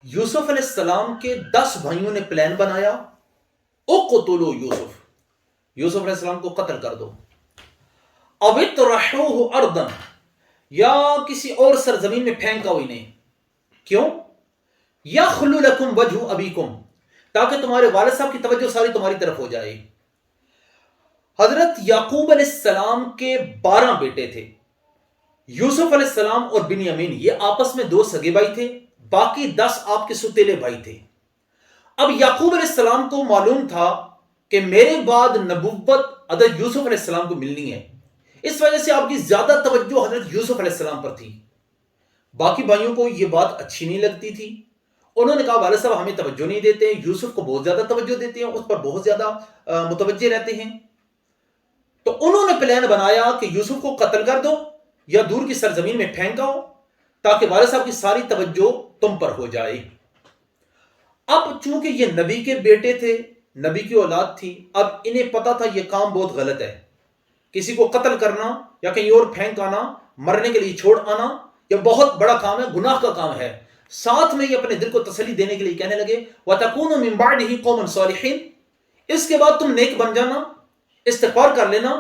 یوسف علیہ السلام کے 10 بھائیوں نے پلان بنایا، اقتلوا یوسف، یوسف علیہ السلام کو قتل کر دو، او اطرحوہ ارضا، یا کسی اور سرزمین میں پھینکا ہوئی نہیں. کیوں؟ یخلو لکم وجہ ابیکم، تاکہ تمہارے والد صاحب کی توجہ ساری تمہاری طرف ہو جائے. حضرت یعقوب علیہ السلام کے 12 بیٹے تھے. یوسف علیہ السلام اور بنیامین یہ آپس میں 2 سگے بھائی تھے، باقی 10 آپ کے ستیلے بھائی تھے. اب یعقوب علیہ السلام کو معلوم تھا کہ میرے بعد نبوت حضرت یوسف علیہ السلام کو ملنی ہے، اس وجہ سے آپ کی زیادہ توجہ حضرت یوسف علیہ السلام پر تھی. باقی بھائیوں کو یہ بات اچھی نہیں لگتی تھی. انہوں نے کہا والد صاحب ہمیں توجہ نہیں دیتے ہیں، یوسف کو بہت زیادہ توجہ دیتے ہیں، اس پر بہت زیادہ متوجہ رہتے ہیں. تو انہوں نے پلان بنایا کہ یوسف کو قتل کر دو یا دور کی سرزمین میں پھینکاؤ تاکہ والد صاحب کی ساری توجہ تم پر ہو جائے. اب چونکہ یہ نبی کے بیٹے تھے، نبی کی اولاد تھی، اب انہیں پتا تھا یہ کام بہت غلط ہے. کسی کو قتل کرنا یا کہیں اور پھینک آنا، مرنے کے لیے چھوڑ آنا، یہ بہت بڑا کام ہے، گناہ کا کام ہے. ساتھ میں یہ اپنے دل کو تسلی دینے کے لیے کہنے لگے وَتَكُونُ مِن بَعْدِهِ قَوْمًا صَالِحِينَ، اس کے بعد تم نیک بن جانا، استغفار کر لینا،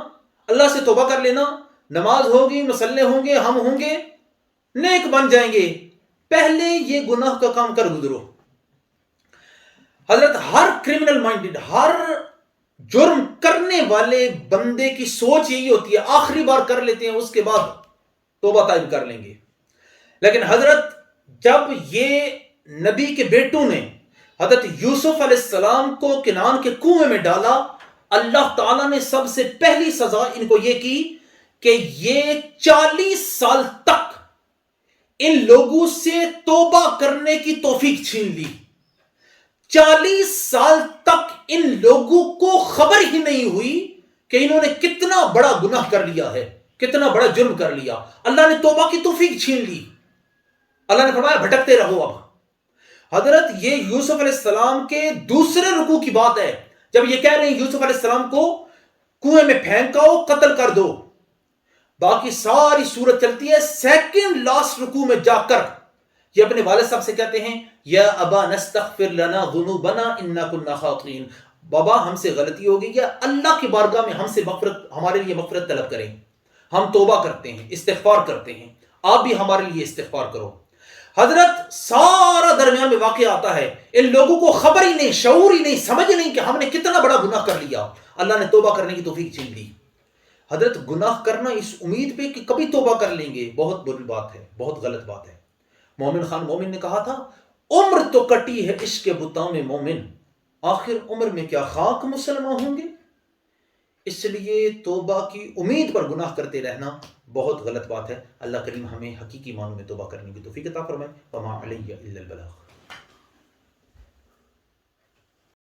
اللہ سے توبہ کر لینا، نماز ہوگی، مصلے ہوں گے، ہم ہوں گے، نیک بن جائیں گے. پہلے یہ گناہ کا کام کر گزرو. حضرت ہر کرمنل مائنڈڈ، ہر جرم کرنے والے بندے کی سوچ یہی ہوتی ہے آخری بار کر لیتے ہیں، اس کے بعد توبہ طائب کر لیں گے. لیکن حضرت جب یہ نبی کے بیٹوں نے حضرت یوسف علیہ السلام کو کنعان کے کنویں میں ڈالا، اللہ تعالیٰ نے سب سے پہلی سزا ان کو یہ کی کہ یہ 40 سال تک ان لوگوں سے توبہ کرنے کی توفیق چھین لی. 40 سال تک ان لوگوں کو خبر ہی نہیں ہوئی کہ انہوں نے کتنا بڑا گناہ کر لیا ہے، کتنا بڑا جرم کر لیا. اللہ نے توبہ کی توفیق چھین لی. اللہ نے فرمایا بھٹکتے رہو. اب حضرت یہ یوسف علیہ السلام کے دوسرے رکوع کی بات ہے، جب یہ کہہ رہے ہیں یوسف علیہ السلام کو کنویں میں پھینکاؤ، قتل کر دو. باقی ساری صورت چلتی ہے. سیکنڈ لاسٹ رکوع میں جا کر یہ اپنے والد صاحب سے کہتے ہیں یا ابا نستغفر لنا ذنوبنا انا كنا خاطئین، بابا ہم سے غلطی ہو گئی، یا اللہ کی بارگاہ میں ہم سے مغفرت، ہمارے لیے مغفرت طلب کریں، ہم توبہ کرتے ہیں، استغفار کرتے ہیں، آپ بھی ہمارے لیے استغفار کرو. حضرت سارا درمیان میں واقعہ آتا ہے، ان لوگوں کو خبر ہی نہیں، شعور ہی نہیں، سمجھ نہیں کہ ہم نے کتنا بڑا گناہ کر لیا. اللہ نے توبہ کرنے کی توفیق چھین لی. حضرت گناہ کرنا اس امید پہ کہ کبھی توبہ کر لیں گے، بہت بری بات ہے، بہت غلط بات ہے. مومن خان مومن نے کہا تھا عمر تو کٹی ہے عشق کے بتاؤں میں مومن، آخر عمر میں کیا خاک مسلمان ہوں گے. اس لیے توبہ کی امید پر گناہ کرتے رہنا بہت غلط بات ہے. اللہ کریم ہمیں حقیقی معنوں میں توبہ کرنے کی توفیق عطا فرمائے. وما علی الا البلاغ.